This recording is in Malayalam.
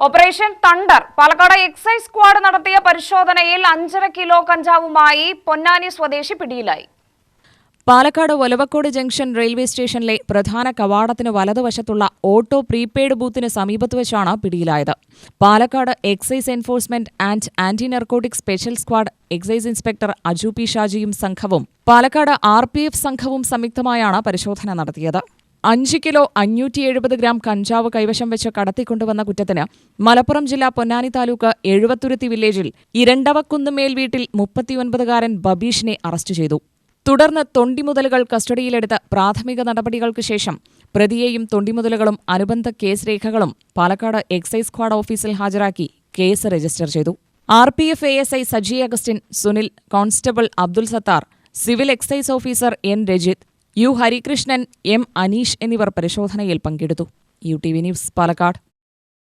Operation thunder Palakkad excise squad നടത്തിയ പരിശോധനയിൽ 5.5 കിലോ കഞ്ചാവുമായി പൊന്നാനി സ്വദേശി പിടിയിലായി. പാലക്കാട് ഒലവക്കോട് ജംഗ്ഷൻ റെയിൽവേ സ്റ്റേഷനിലെ പ്രധാന കവാടത്തിന് വലതുവശത്തുള്ള ഓട്ടോ പ്രീപെയ്ഡ് ബൂത്തിന് സമീപത്ത് വെച്ചാണ് പിടിയിലായത്. Palakkad excise enforcement and anti narcotic special squad excise inspector Aju P ഷാജിയും സംഘവും പാലക്കാട് RPF സംഘവും സംയുക്തമായാണ് പരിശോധന നടത്തിയത്. 5 കിലോ 570 ഗ്രാം കഞ്ചാവ് കൈവശം വെച്ച് കടത്തിക്കൊണ്ടുവന്ന കുറ്റത്തിന് മലപ്പുറം ജില്ലാ പൊന്നാനി താലൂക്ക് എഴുവത്തുരുത്തി വില്ലേജിൽ ഇരണ്ടവക്കുന്നുമേൽ വീട്ടിൽ 39-കാരൻ ബബീഷിനെ അറസ്റ്റ് ചെയ്തു. തുടർന്ന് തൊണ്ടിമുതലുകൾ കസ്റ്റഡിയിലെടുത്ത് പ്രാഥമിക നടപടികൾക്ക് ശേഷം പ്രതിയെയും തൊണ്ടിമുതലുകളും അനുബന്ധ കേസ് രേഖകളും പാലക്കാട് എക്സൈസ് സ്ക്വാഡ് ഓഫീസിൽ ഹാജരാക്കി കേസ് രജിസ്റ്റർ ചെയ്തു. RPF ASI Saji Augustine, Sunil, constable Abdul Sattar, civil excise officer N Rajith, U Harikrishnan, M Aneesh എന്നിവർ പരിശോധനയിൽ പങ്കെടുത്തു. UTV news Palakkad.